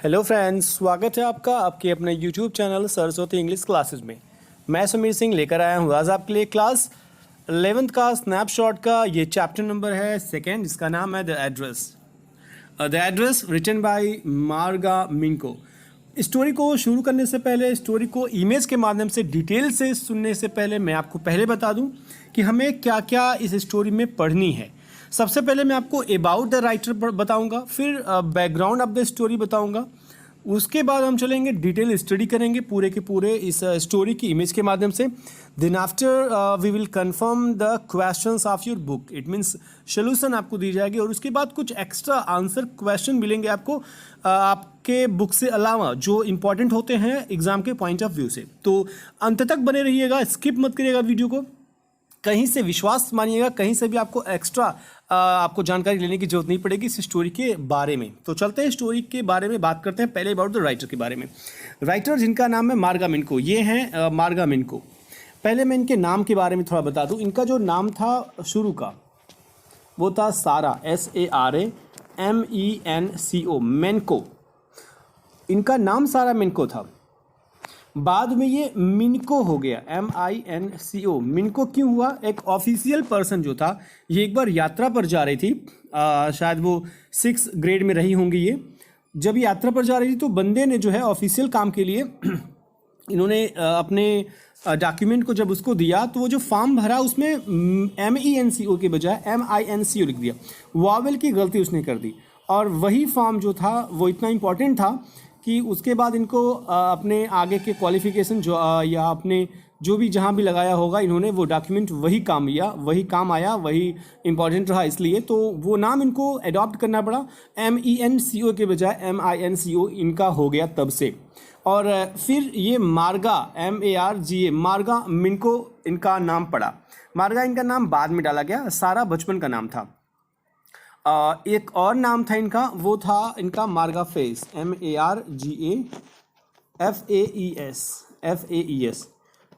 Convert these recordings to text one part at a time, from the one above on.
Hello friends, स्वागत है आपका आपके अपने YouTube channel Saraswati English classes में। मैं समीर सिंह लेकर आया हूँ आज आपके लिए क्लास 11th का स्नैपशॉट का ये चैप्टर नंबर है सेकेंड, जिसका नाम है द एड्रेस रिटन बाय मार्गा मिंको। स्टोरी को शुरू करने से पहले, स्टोरी को इमेज के माध्यम से डिटेल से सुनने से पहले मैं आपको पहले बता दूं कि हमें क्या क्या इस स्टोरी में पढ़नी है। सबसे पहले मैं आपको अबाउट द राइटर बताऊंगा, फिर बैकग्राउंड ऑफ द स्टोरी बताऊंगा, उसके बाद हम चलेंगे डिटेल स्टडी करेंगे पूरे के पूरे इस स्टोरी की इमेज के माध्यम से। Then after we will confirm the questions of your book, it means solution आपको दी जाएगी और उसके बाद कुछ एक्स्ट्रा आंसर क्वेश्चन मिलेंगे आपको आपके बुक से अलावा जो इंपॉर्टेंट होते हैं एग्जाम के पॉइंट ऑफ व्यू से। तो अंत तक बने रहिएगा, स्किप मत करिएगा वीडियो को, कहीं से विश्वास मानिएगा, कहीं से भी आपको एक्स्ट्रा आपको जानकारी लेने की जरूरत नहीं पड़ेगी इस स्टोरी के बारे में। तो चलते हैं स्टोरी के बारे में बात करते हैं। पहले अबाउट द राइटर के बारे में। राइटर जिनका नाम है मार्गा मिंको, ये हैं मार्गा मिंको। पहले मैं इनके नाम के बारे में थोड़ा बता दूं। इनका जो नाम था शुरू का वो था सारा, SARAMENCO, मेनको। इनका नाम सारा मिंको था, बाद में ये मिनको हो गया, MINCO। मिनको क्यों हुआ? एक ऑफिशियल पर्सन जो था, ये एक बार यात्रा पर जा रही थी, शायद वो 6th ग्रेड में रही होंगी ये। जब यात्रा पर जा रही थी तो बंदे ने जो है ऑफिशियल काम के लिए इन्होंने अपने डॉक्यूमेंट को जब उसको दिया तो वो जो फॉर्म भरा उसमें MENCO के बजाय MINCO लिख दिया। वावेल की गलती उसने कर दी और वही फॉर्म जो था वो इतना इम्पोर्टेंट था कि उसके बाद इनको अपने आगे के क्वालिफिकेशन जो या अपने जो भी जहाँ भी लगाया होगा इन्होंने वो डॉक्यूमेंट वही काम आया, वही इम्पॉर्टेंट रहा, इसलिए तो वो नाम इनको अडॉप्ट करना पड़ा। MENCO के बजाय MINCO इनका हो गया तब से। और फिर ये मार्गा, MARGA, मार्गा मिंको इनका नाम पड़ा। मार्गा इनका नाम बाद में डाला गया, सारा बचपन का नाम था। एक और नाम था इनका, वो था इनका मार्गा फेस, MARGAFAES।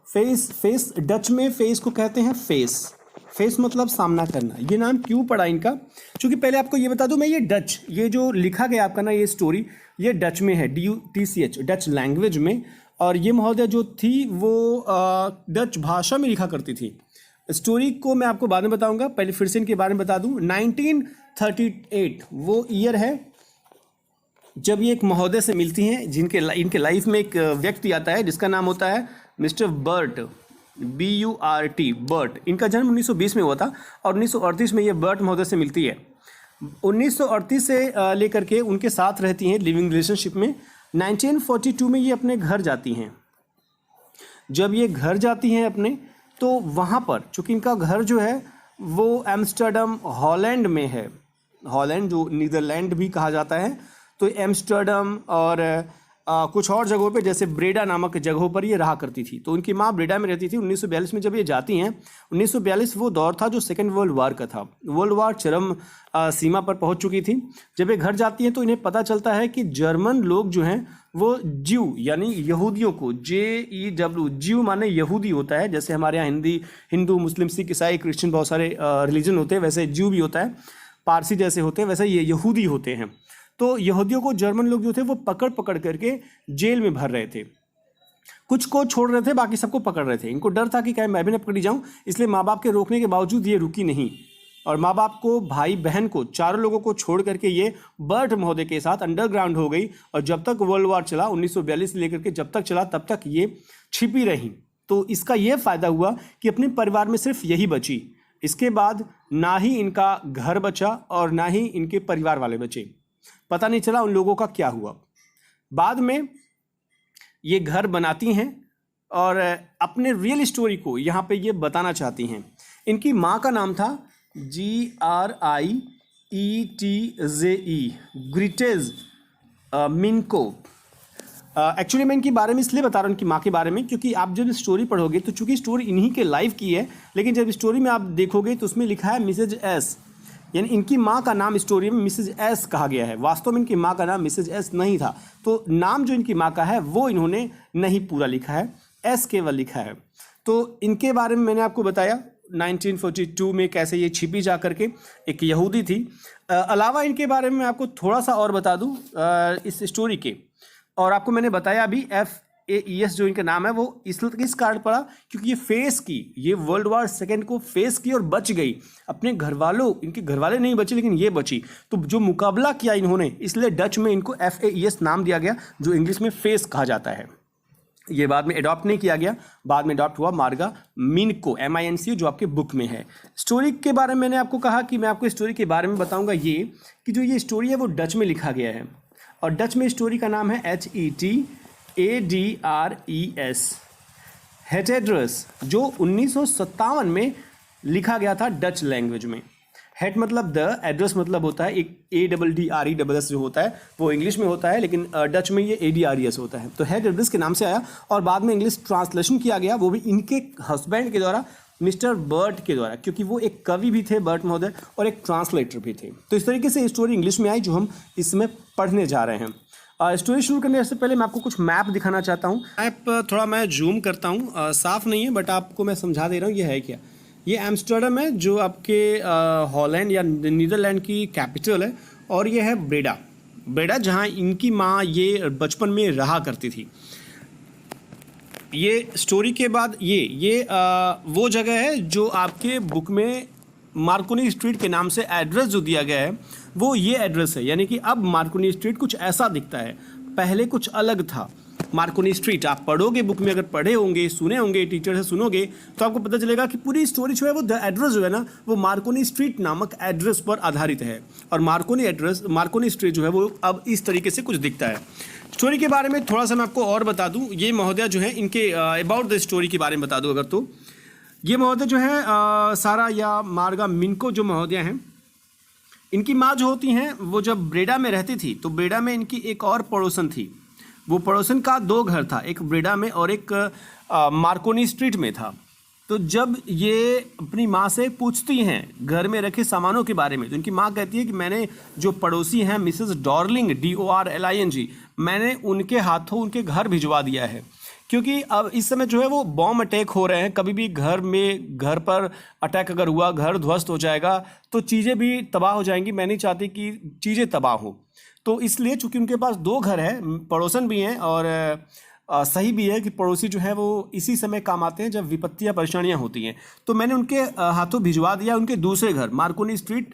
फेस डच में फेस को कहते हैं फेस मतलब सामना करना। ये नाम क्यों पड़ा इनका? क्योंकि पहले आपको ये बता दूं मैं, ये जो लिखा गया आपका ना ये स्टोरी, ये डच में है, DUTCH, डच लैंग्वेज में। और ये महोदय जो थी वो डच भाषा में लिखा करती थी। स्टोरी को मैं आपको बाद में बताऊंगा, पहले फिर से इनके बारे में बता दूं। 1938 वो ईयर है जब ये एक महोदय से मिलती हैं, इनके लाइफ में एक व्यक्ति आता है जिसका नाम होता है मिस्टर बर्ट, BURT, बर्ट। इनका जन्म 1920 में हुआ था और 1938 में ये बर्ट महोदय से मिलती है। 1938 से लेकर के उनके साथ रहती हैं लिविंग रिलेशनशिप में। 1942 में ये अपने घर जाती हैं। जब ये घर जाती हैं अपने, तो वहाँ पर चूँकि इनका घर जो है वो एम्स्टर्डम हॉलैंड में है। हॉलैंड जो नीदरलैंड भी कहा जाता है, तो एम्स्टर्डम और कुछ और जगहों पे जैसे ब्रेडा नामक जगहों पर ये रहा करती थी। तो उनकी माँ ब्रेडा में रहती थी। 1942 में जब ये जाती हैं, 1942 वो दौर था जो सेकेंड वर्ल्ड वार का था। वर्ल्ड वार चरम सीमा पर पहुंच चुकी थी। जब ये घर जाती हैं तो इन्हें पता चलता है कि जर्मन लोग जो हैं वो ज्यू यानी यहूदियों को, JEW, ज्यू माने यहूदी होता है। जैसे हमारे यहाँ हिंदू, मुस्लिम, सिख, ईसाई, क्रिश्चियन बहुत सारे रिलीजन होते हैं, वैसे ज्यू भी होता है। पारसी जैसे होते हैं, वैसे ये यहूदी होते हैं। तो यहूदियों को जर्मन लोग जो थे वो पकड़ करके जेल में भर रहे थे। कुछ को छोड़ रहे थे, बाकी सबको पकड़ रहे थे। इनको डर था कि कहीं मैं भी ना पकड़ी जाऊं, इसलिए माँ बाप के रोकने के बावजूद ये रुकी नहीं और माँ बाप को, भाई बहन को, चारों लोगों को छोड़ करके ये बर्ट महोदय के साथ अंडरग्राउंड हो गई। और जब तक वर्ल्ड वार चला, 1942 से लेकर के जब तक चला, तब तक ये छिपी रही। तो इसका ये फ़ायदा हुआ कि अपने परिवार में सिर्फ यही बची। इसके बाद ना ही इनका घर बचा और ना ही इनके परिवार वाले बचे। पता नहीं चला उन लोगों का क्या हुआ। बाद में ये घर बनाती हैं और अपने रियल स्टोरी को यहाँ पे ये बताना चाहती हैं। इनकी माँ का नाम था GRIETZE, ग्रिटेज मिंको। एक्चुअली मैं इनके बारे में इसलिए बता रहा हूँ, इनकी माँ के बारे में, क्योंकि आप जब स्टोरी पढ़ोगे तो चूंकि स्टोरी इन्हीं के लाइफ की है, लेकिन जब स्टोरी में आप देखोगे तो उसमें लिखा है मिसेज S, यानी इनकी माँ का नाम स्टोरी में मिसेज S कहा गया है। वास्तव में इनकी माँ का नाम मिसेज S नहीं था। तो नाम जो इनकी माँ का है वो इन्होंने नहीं पूरा लिखा है, S केवल लिखा है। तो इनके बारे में मैंने आपको बताया। 1942 में कैसे ये छिपी जा करके, एक यहूदी थी। अलावा इनके बारे में मैं आपको थोड़ा सा और बता दूं इस स्टोरी के, और आपको मैंने बताया अभी FAES जो इनका नाम है वो इस कारण पड़ा क्योंकि ये फेस की, ये वर्ल्ड वॉर सेकेंड को फेस की और बच गई। अपने घर वालों, इनके घर वाले नहीं बचे लेकिन ये बची, तो जो मुकाबला किया इन्होंने, इसलिए डच में इनको FAES नाम दिया गया, जो इंग्लिश में फेस कहा जाता है। ये बाद में अडॉप्ट नहीं किया गया, बाद में अडॉप्ट हुआ मार्गा मिनको, MINC, जो आपके बुक में है। स्टोरी के बारे में मैंने आपको कहा कि मैं आपको स्टोरी के बारे में बताऊंगा ये कि जो ये स्टोरी है वो डच में लिखा गया है, और डच में स्टोरी का नाम है HETADRES, हेटेड्रस, जो 1957 में लिखा गया था डच लैंग्वेज में। हेट मतलब द, एड्रेस मतलब होता है एक ADDRESS जो होता है वो इंग्लिश में होता है, लेकिन डच में ये ADRES होता है। तो हेट एड्रेस के नाम से आया, और बाद में इंग्लिश ट्रांसलेशन किया गया, वो भी इनके हस्बैंड के द्वारा, मिस्टर बर्ट के द्वारा, क्योंकि वो एक कवि भी थे बर्ट महोदय और एक ट्रांसलेटर भी थे। तो इस तरीके से स्टोरी इंग्लिश में आई जो हम इसमें पढ़ने जा रहे हैं। स्टोरी शुरू करने से पहले मैं आपको कुछ मैप दिखाना चाहता हूँ। मैप थोड़ा मैं जूम करता हूँ, साफ नहीं है बट आपको मैं समझा दे रहा हूँ ये है क्या। ये एम्स्टर्डम है जो आपके हॉलैंड या नीदरलैंड की कैपिटल है, और ये है ब्रेडा जहाँ इनकी माँ ये बचपन में रहा करती थी। ये स्टोरी के बाद ये वो जगह है जो आपके बुक में मार्कोनी स्ट्रीट के नाम से एड्रेस जो दिया गया है वो ये एड्रेस है, यानी कि अब मार्कोनी स्ट्रीट कुछ ऐसा दिखता है, पहले कुछ अलग था। मार्कोनी स्ट्रीट आप पढ़ोगे बुक में, अगर पढ़े होंगे, सुने होंगे, टीचर से सुनोगे तो आपको पता चलेगा कि पूरी स्टोरी जो है वो द एड्रेस जो है ना वो मार्कोनी स्ट्रीट नामक एड्रेस पर आधारित है, और मार्कोनी स्ट्रीट जो है वो अब इस तरीके से कुछ दिखता है। स्टोरी के बारे में थोड़ा सा मैं आपको और बता दूं, ये महोदय जो है इनके अबाउट द स्टोरी के बारे में बता दूं अगर, तो ये महोदय जो है सारा या मार्गा मिनको जो महोदय हैं, इनकी माँ जो होती हैं वो जब ब्रेडा में रहती थी तो ब्रेडा में इनकी एक और पड़ोसन थी। वो पड़ोसन का 2 घर था, एक ब्रेडा में और एक मार्कोनी स्ट्रीट में था। तो जब ये अपनी माँ से पूछती हैं घर में रखे सामानों के बारे में, तो इनकी माँ कहती है कि मैंने जो पड़ोसी हैं मिसेस डॉर्लिंग DORLING, मैंने उनके हाथों उनके घर भिजवा दिया है, क्योंकि अब इस समय जो है वो बॉम्ब अटैक हो रहे हैं, कभी भी घर पर अटैक अगर हुआ, घर ध्वस्त हो जाएगा तो चीज़ें भी तबाह हो जाएंगी। मैं नहीं चाहती कि चीज़ें तबाह हो, तो इसलिए चूंकि उनके पास 2 घर हैं, पड़ोसन भी हैं, और सही भी है कि पड़ोसी जो है वो इसी समय काम आते हैं जब विपत्तियां परेशानियां होती हैं। तो मैंने उनके हाथों भिजवा दिया उनके दूसरे घर मार्कोनी स्ट्रीट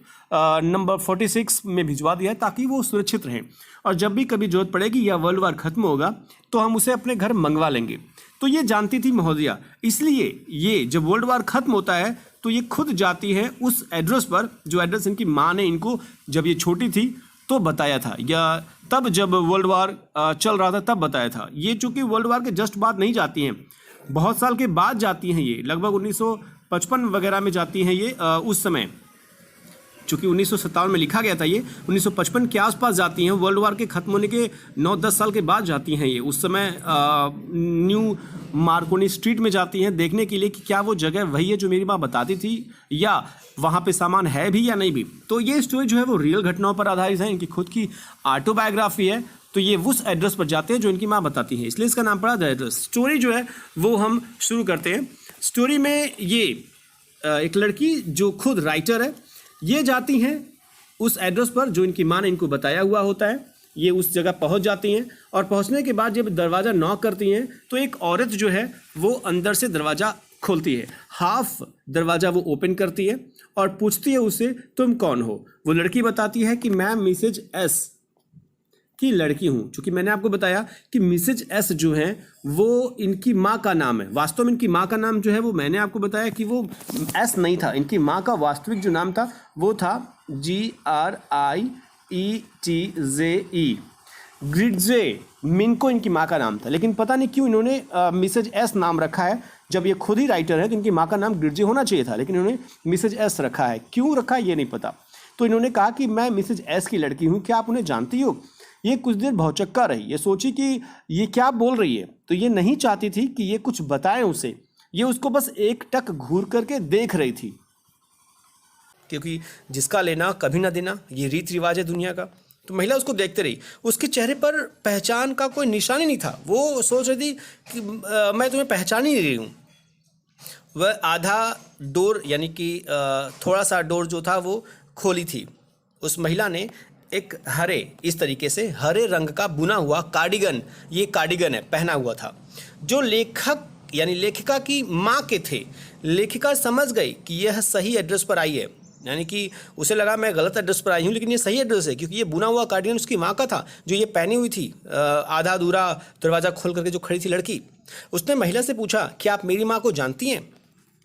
नंबर 46 में भिजवा दिया है, ताकि वो सुरक्षित रहें, और जब भी कभी जरूरत पड़ेगी या वर्ल्ड वार खत्म होगा तो हम उसे अपने घर मंगवा लेंगे। तो ये जानती थी महोदया, इसलिए ये जब वर्ल्ड वार खत्म होता है तो ये खुद जाती है उस एड्रेस पर, जो एड्रेस इनकी माँ ने इनको जब ये छोटी थी तो बताया था, या तब जब वर्ल्ड वार चल रहा था तब बताया था। ये चूंकि वर्ल्ड वार के जस्ट बाद नहीं जाती हैं, बहुत साल के बाद जाती हैं, ये लगभग 1955 वगैरह में जाती हैं ये, उस समय चूंकि 1957 में लिखा गया था, ये 1955 के आसपास जाती हैं, वर्ल्ड वार के खत्म होने के 9-10 साल के बाद जाती हैं ये। उस समय न्यू मार्कोनी स्ट्रीट में जाती हैं देखने के लिए कि क्या वो जगह वही है जो मेरी माँ बताती थी, या वहाँ पे सामान है भी या नहीं भी। तो ये स्टोरी जो है वो रियल घटनाओं पर आधारित है, इनकी खुद की ऑटोबायोग्राफी है। तो ये उस एड्रेस पर जाते हैं जो इनकी माँ बताती है, इसलिए इसका नाम पड़ा द एड्रेस। स्टोरी जो है वो हम शुरू करते हैं। स्टोरी में ये एक लड़की जो खुद राइटर है, ये जाती हैं उस एड्रेस पर जो इनकी माँ ने इनको बताया हुआ होता है। ये उस जगह पहुंच जाती हैं, और पहुंचने के बाद जब दरवाज़ा नॉक करती हैं तो एक औरत जो है वो अंदर से दरवाज़ा खोलती है, हाफ दरवाज़ा वो ओपन करती है और पूछती है उससे, तुम कौन हो। वो लड़की बताती है कि मैं मिसेज एस की लड़की हूँ। चूँकि मैंने आपको बताया कि मिसेज एस जो है वो इनकी माँ का नाम है। वास्तव में इनकी माँ का नाम जो है वो मैंने आपको बताया कि वो एस नहीं था, इनकी माँ का वास्तविक जो नाम था वो था GRIETZE, ग्रिड्जे मिनको इनकी माँ का नाम था। लेकिन पता नहीं क्यों इन्होंने मिसेज एस नाम रखा है। जब ये खुद ही राइटर है तो इनकी माँ का नाम ग्रिड्जे होना चाहिए था, लेकिन इन्होंने मिसेज एस रखा है। क्यों रखा है ये नहीं पता। तो इन्होंने कहा कि मैं मिसेज एस की लड़की हूँ, क्या आप उन्हें जानती हो। ये कुछ देर भौचक्का रही, ये सोची कि ये क्या बोल रही है। तो ये नहीं चाहती थी कि ये कुछ बताएं उसे, ये उसको बस एक टक घूर करके देख रही थी, क्योंकि जिसका लेना कभी ना देना, ये रीत रिवाज है दुनिया का। तो महिला उसको देखते रही। उसके चेहरे पर पहचान का कोई निशान ही नहीं था। वो सोच रही थी कि मैं तुम्हें पहचान ही नहीं रही हूँ। वह आधा डोर यानी कि थोड़ा सा डोर जो था वो खोली थी। उस महिला ने एक इस तरीके से हरे रंग का बुना हुआ कार्डिगन, ये कार्डिगन है, पहना हुआ था, जो लेखक यानी लेखिका की माँ के थे। लेखिका समझ गई कि यह सही एड्रेस पर आई है, यानी कि उसे लगा मैं गलत एड्रेस पर आई हूँ, लेकिन ये सही एड्रेस है क्योंकि ये बुना हुआ कार्डिगन उसकी माँ का था जो ये पहनी हुई थी, आधा अधूरा दरवाज़ा खोल करके जो खड़ी थी लड़की। उसने महिला से पूछा, क्या आप मेरी माँ को जानती हैं?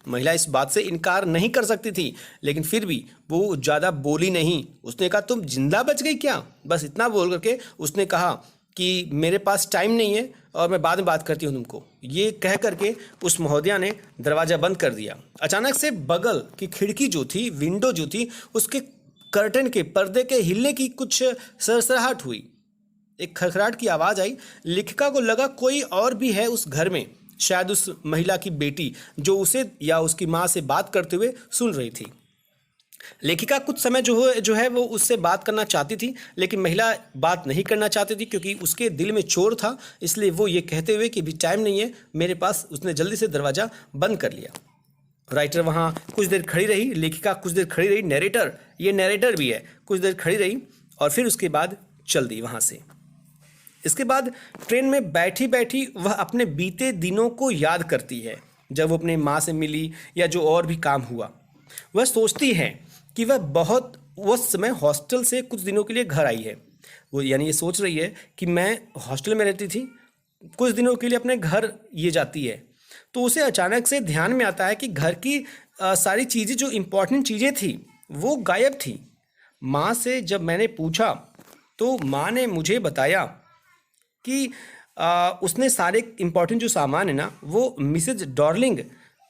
महिला इस बात से इनकार नहीं कर सकती थी, लेकिन फिर भी वो ज़्यादा बोली नहीं। उसने कहा, तुम जिंदा बच गई क्या? बस इतना बोल करके उसने कहा कि मेरे पास टाइम नहीं है और मैं बाद में बात करती हूँ तुमको। ये कह करके उस महोदया ने दरवाज़ा बंद कर दिया। अचानक से बगल की खिड़की जो थी, विंडो जो थी, उसके कर्टन के पर्दे के हिलने की कुछ सरसराहट हुई। एक खड़खड़ाहट की आवाज़ आई। लेखिका को लगा कोई और भी है उस घर में, शायद उस महिला की बेटी जो उसे या उसकी माँ से बात करते हुए सुन रही थी। लेखिका कुछ समय जो है वो उससे बात करना चाहती थी, लेकिन महिला बात नहीं करना चाहती थी क्योंकि उसके दिल में चोर था। इसलिए वो ये कहते हुए कि अभी टाइम नहीं है मेरे पास, उसने जल्दी से दरवाज़ा बंद कर लिया। राइटर वहाँ कुछ देर खड़ी रही, लेखिका कुछ देर खड़ी रही, नरेटर भी है, कुछ देर खड़ी रही और फिर उसके बाद चल दी वहाँ से। इसके बाद ट्रेन में बैठी बैठी वह अपने बीते दिनों को याद करती है, जब वो अपने माँ से मिली या जो और भी काम हुआ। वह सोचती है कि वह उस समय हॉस्टल से कुछ दिनों के लिए घर आई है। वो यानी ये सोच रही है कि मैं हॉस्टल में रहती थी, कुछ दिनों के लिए अपने घर ये जाती है। तो उसे अचानक से ध्यान में आता है कि घर की सारी चीज़ें, जो इम्पोर्टेंट चीज़ें थी, वो गायब थी। माँ से जब मैंने पूछा तो माँ ने मुझे बताया कि उसने सारे इम्पोर्टेंट जो सामान है ना, वो मिसेज डॉर्लिंग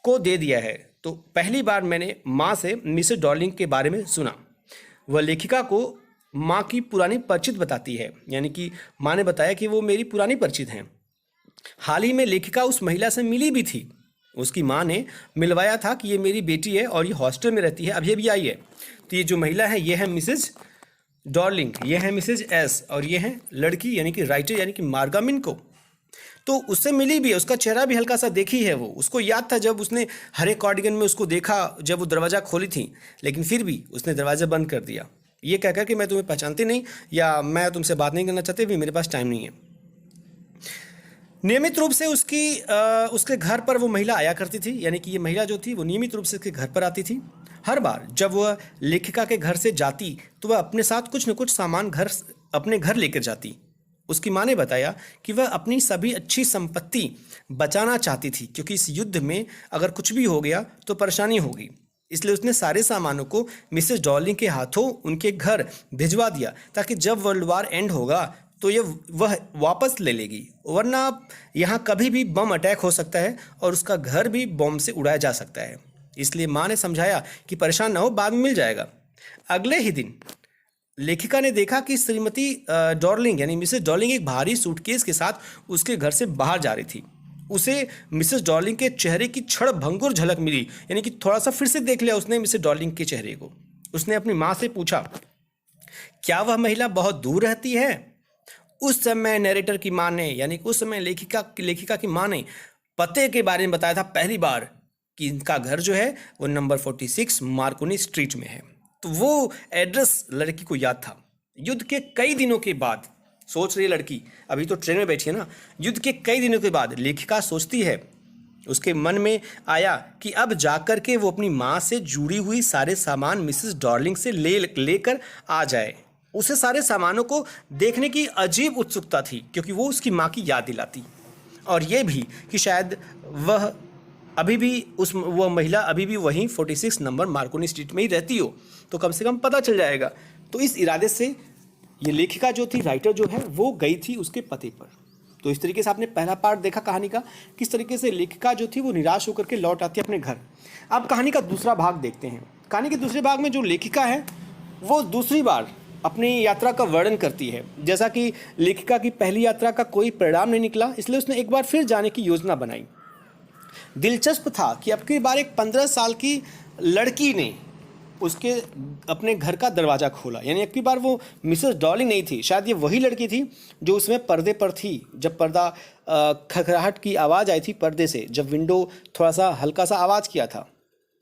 को दे दिया है। तो पहली बार मैंने माँ से मिसेज डॉर्लिंग के बारे में सुना। वह लेखिका को माँ की पुरानी परिचित बताती है, यानी कि माँ ने बताया कि वो मेरी पुरानी परिचित हैं। हाल ही में लेखिका उस महिला से मिली भी थी। उसकी माँ ने मिलवाया था कि ये मेरी बेटी है और ये हॉस्टल में रहती है, अभी अभी आई है। तो ये जो महिला है ये है मिसेज डॉर्लिंग, ये है मिसेज एस, और ये है लड़की यानी कि राइटर यानी कि मार्गा मिन्को। तो उससे मिली भी है, उसका चेहरा भी हल्का सा देखी है वो। उसको याद था जब उसने हरे कार्डिगन में उसको देखा जब वो दरवाज़ा खोली थी, लेकिन फिर भी उसने दरवाज़ा बंद कर दिया, ये कहकर कि मैं तुम्हें पहचानती नहीं या मैं तुमसे बात नहीं करना चाहती, भी मेरे पास टाइम नहीं है। नियमित रूप से उसके घर पर वो महिला आया करती थी, यानी कि ये महिला जो थी वो नियमित रूप से उसके घर पर आती थी। हर बार जब वह लेखिका के घर से जाती तो वह अपने साथ कुछ न कुछ सामान अपने घर लेकर जाती। उसकी माँ ने बताया कि वह अपनी सभी अच्छी संपत्ति बचाना चाहती थी, क्योंकि इस युद्ध में अगर कुछ भी हो गया तो परेशानी होगी। इसलिए उसने सारे सामानों को मिसेस डॉर्लिंग के हाथों उनके घर भिजवा दिया, ताकि जब वर्ल्ड वार एंड होगा तो वह वापस ले लेगी, वरना यहाँ कभी भी बम अटैक हो सकता है और उसका घर भी बम से उड़ाया जा सकता है। इसलिए माँ ने समझाया कि परेशान ना हो, बाद में मिल जाएगा। अगले ही दिन लेखिका ने देखा कि श्रीमती डॉर्लिंग यानी मिसेस डॉर्लिंग एक भारी सूटकेस के साथ उसके घर से बाहर जा रही थी। उसे मिसेस डॉर्लिंग के चेहरे की क्षण भंगुर झलक मिली, यानी कि थोड़ा सा फिर से देख लिया उसने मिसेस डॉर्लिंग के चेहरे को। उसने अपनी माँ से पूछा, क्या वह महिला बहुत दूर रहती है? उस समय नरेटर की माँ ने, यानी उस समय लेखिका की माँ ने पते के बारे में बताया था पहली बार कि इनका घर जो है वो नंबर 46 मार्कोनी स्ट्रीट में है। तो वो एड्रेस लड़की को याद था। युद्ध के कई दिनों के बाद, सोच रही है लड़की, अभी तो ट्रेन में बैठी है ना, युद्ध के कई दिनों के बाद लेखिका सोचती है, उसके मन में आया कि अब जाकर के वो अपनी माँ से जुड़ी हुई सारे सामान मिसेस डॉर्लिंग से लेकर आ जाए। उसे सारे सामानों को देखने की अजीब उत्सुकता थी, क्योंकि वो उसकी माँ की याद दिलाती, और ये भी कि शायद वह महिला अभी भी वहीं 46 नंबर मार्कोनी स्ट्रीट में ही रहती हो, तो कम से कम पता चल जाएगा। तो इस इरादे से ये लेखिका जो थी, राइटर जो है, वो गई थी उसके पते पर। तो इस तरीके से आपने पहला पार्ट देखा कहानी का, किस तरीके से लेखिका जो थी वो निराश होकर के लौट आती है अपने घर। अब कहानी का दूसरा भाग देखते हैं। कहानी के दूसरे भाग में जो लेखिका है वो दूसरी बार अपनी यात्रा का वर्णन करती है। जैसा कि लेखिका की पहली यात्रा का कोई परिणाम नहीं निकला, इसलिए उसने एक बार फिर जाने की योजना बनाई। दिलचस्प था कि अब की बार एक 15 साल की लड़की ने उसके अपने घर का दरवाज़ा खोला। यानी एक बार वो मिसेस डॉर्लिंग नहीं थी, शायद ये वही लड़की थी जो उसमें पर्दे पर थी। जब पर्दा खखराहट की आवाज़ आई थी पर्दे से, जब विंडो थोड़ा सा हल्का सा आवाज़ किया था,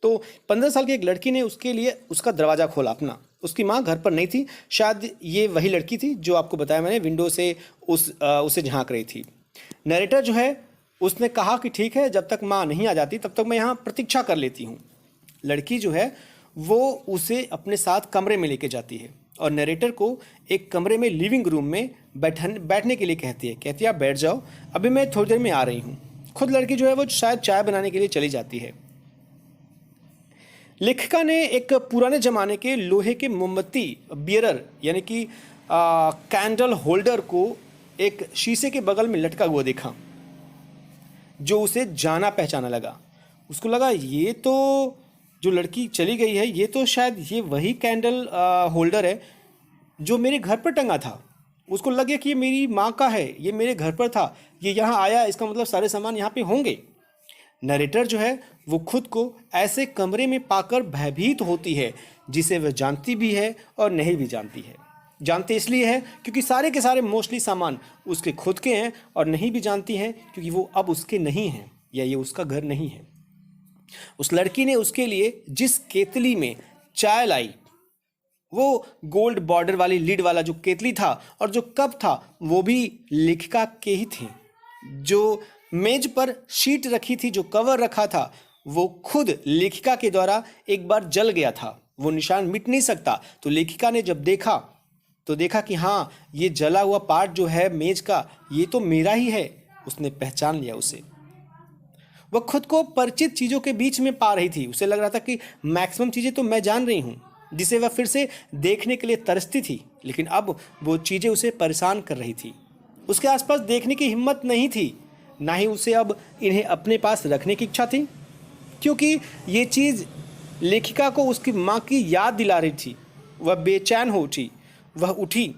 तो 15 साल की एक लड़की ने उसके लिए उसका दरवाज़ा खोला अपना। उसकी माँ घर पर नहीं थी, शायद ये वही लड़की थी जो आपको बताया मैंने विंडो से उसे झांक रही थी। नरेटर जो है उसने कहा कि ठीक है, जब तक माँ नहीं आ जाती तब तक मैं यहाँ प्रतीक्षा कर लेती हूँ। लड़की जो है वो उसे अपने साथ कमरे में लेके जाती है और नरेटर को एक कमरे में लिविंग रूम में बैठने के लिए कहती है आप बैठ जाओ, अभी मैं थोड़ी देर में आ रही हूँ। खुद लड़की जो है वो शायद चाय बनाने के लिए चली जाती है। लेखिका ने एक पुराने ज़माने के लोहे के मोमबत्ती बियरर यानी कि कैंडल होल्डर को एक शीशे के बगल में लटका हुआ देखा, जो उसे जाना पहचाना लगा। उसको लगा ये तो जो लड़की चली गई है ये तो शायद ये वही कैंडल होल्डर है जो मेरे घर पर टंगा था। उसको लगे कि ये मेरी माँ का है, ये मेरे घर पर था, ये यहाँ आया, इसका मतलब सारे सामान यहाँ पे होंगे। नरेटर जो है वो खुद को ऐसे कमरे में पाकर भयभीत होती है जिसे वह जानती भी है और नहीं भी जानती है। जानती इसलिए है क्योंकि सारे के सारे मोस्टली सामान उसके खुद के हैं, और नहीं भी जानती है क्योंकि वो अब उसके नहीं हैं या ये उसका घर नहीं है। उस लड़की ने उसके लिए जिस केतली में चाय लाई, वो गोल्ड बॉर्डर वाली लीड वाला जो केतली था और जो कप था वो भी लेखिका के ही थे। जो मेज पर शीट रखी थी, जो कवर रखा था, वो खुद लेखिका के द्वारा एक बार जल गया था। वो निशान मिट नहीं सकता। तो लेखिका ने जब देखा तो देखा कि हाँ, ये जला हुआ पार्ट जो है मेज का ये तो मेरा ही है। उसने पहचान लिया उसे। वह खुद को परिचित चीज़ों के बीच में पा रही थी। उसे लग रहा था कि मैक्सिमम चीज़ें तो मैं जान रही हूँ, जिसे वह फिर से देखने के लिए तरसती थी, लेकिन अब वो चीज़ें उसे परेशान कर रही थी। उसके आसपास देखने की हिम्मत नहीं थी, ना ही उसे अब इन्हें अपने पास रखने की इच्छा थी, क्योंकि ये चीज़ लेखिका को उसकी माँ की याद दिला रही थी। वह बेचैन हो उठी। वह उठी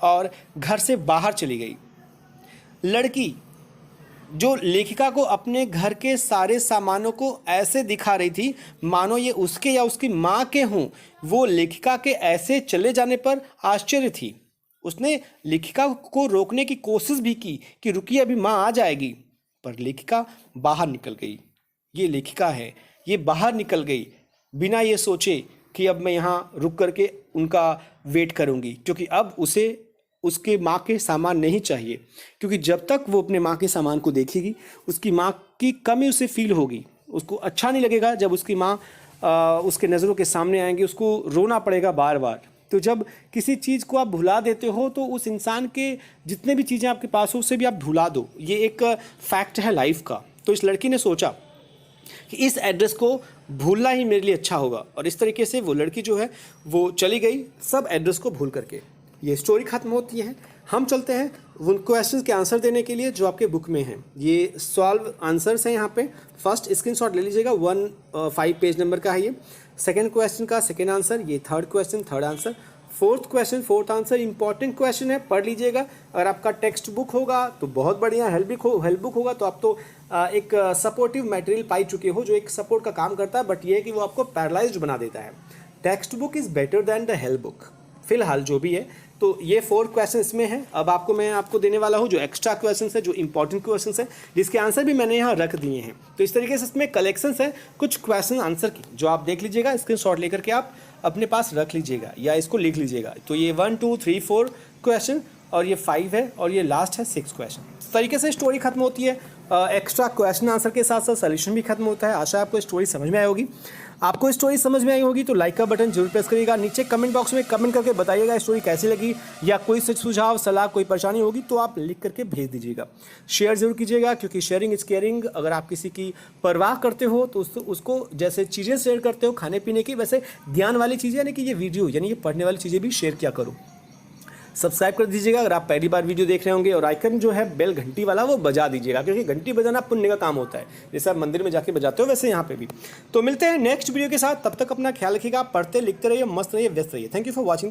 और घर से बाहर चली गई। लड़की जो लेखिका को अपने घर के सारे सामानों को ऐसे दिखा रही थी मानो ये उसके या उसकी माँ के हों, वो लेखिका के ऐसे चले जाने पर आश्चर्य थी। उसने लेखिका को रोकने की कोशिश भी की कि रुकिए, अभी माँ आ जाएगी, पर लेखिका बाहर निकल गई। ये लेखिका है, ये बाहर निकल गई बिना ये सोचे कि अब मैं यहाँ रुक करके उनका वेट करूँगी, क्योंकि अब उसे उसके माँ के सामान नहीं चाहिए। क्योंकि जब तक वो अपने माँ के सामान को देखेगी उसकी माँ की कमी उसे फील होगी। उसको अच्छा नहीं लगेगा जब उसकी माँ उसके नज़रों के सामने आएंगी, उसको रोना पड़ेगा बार बार। तो जब किसी चीज़ को आप भुला देते हो तो उस इंसान के जितने भी चीज़ें आपके पास हो उसे भी आप भुला दो। ये एक फैक्ट है लाइफ का। तो इस लड़की ने सोचा कि इस एड्रेस को भूलना ही मेरे लिए अच्छा होगा, और इस तरीके से वो लड़की जो है वो चली गई सब एड्रेस को भूल करके। ये स्टोरी खत्म होती है। हम चलते हैं उन क्वेश्चंस के आंसर देने के लिए जो आपके बुक में हैं। ये सॉल्व आंसर्स हैं यहाँ पे। फर्स्ट स्क्रीनशॉट ले लीजिएगा, 1-5 पेज नंबर का है ये। सेकंड क्वेश्चन का सेकंड आंसर, ये third question third answer, fourth question fourth answer. Important question है, पढ़ लीजिएगा। अगर आपका टेक्स्ट बुक होगा तो बहुत बढ़िया, हेल्प बुक होगा तो आप तो एक सपोर्टिव मटेरियल पाई चुके हो जो एक सपोर्ट का काम करता है, बट ये है कि वो आपको पैरालाइज्ड बना देता है। Text book is better than the help book, फिलहाल जो भी है। तो ये 4 क्वेश्चन इसमें है। अब मैं आपको देने वाला हूँ जो एक्स्ट्रा क्वेश्चन है, जो इंपॉर्टेंट क्वेश्चन है, जिसके आंसर भी मैंने यहाँ रख दिए हैं। तो इस तरीके से इसमें कलेक्शंस है कुछ क्वेश्चन आंसर की, जो आप देख लीजिएगा, स्क्रीनशॉट लेकर के आप अपने पास रख लीजिएगा या इसको लिख लीजिएगा। तो ये 1 2 3 4 क्वेश्चन और ये 5 है और ये लास्ट है 6 क्वेश्चन। इस तरीके से स्टोरी खत्म होती है। एक्स्ट्रा क्वेश्चन आंसर के साथ साथ सोल्यूशन भी खत्म होता है। आशा है आपको स्टोरी समझ में आई होगी। आपको स्टोरी समझ में आई होगी तो लाइक का बटन जरूर प्रेस करिएगा। नीचे कमेंट बॉक्स में कमेंट करके बताइएगा स्टोरी कैसी लगी, या कोई सुझाव सलाह कोई परेशानी होगी तो आप लिख करके भेज दीजिएगा। शेयर जरूर कीजिएगा, क्योंकि शेयरिंग इज केयरिंग। अगर आप किसी की परवाह करते हो तो उसको जैसे चीज़ें शेयर करते हो खाने पीने की, वैसे ज्ञान वाली चीज़ें यानी कि ये वीडियो यानी ये पढ़ने वाली चीज़ें भी शेयर किया करो। सब्सक्राइब कर दीजिएगा अगर आप पहली बार वीडियो देख रहे होंगे, और आइकन जो है बेल घंटी वाला वो बजा दीजिएगा, क्योंकि घंटी बजाना पुण्य का काम होता है। जैसे आप मंदिर में जाके बजाते हो वैसे यहाँ पे भी। तो मिलते हैं नेक्स्ट वीडियो के साथ, तब तक अपना ख्याल रखिएगा। पढ़ते लिखते रहिए, मस्त रहिए, व्यस्त रहिए। Thank you for watching the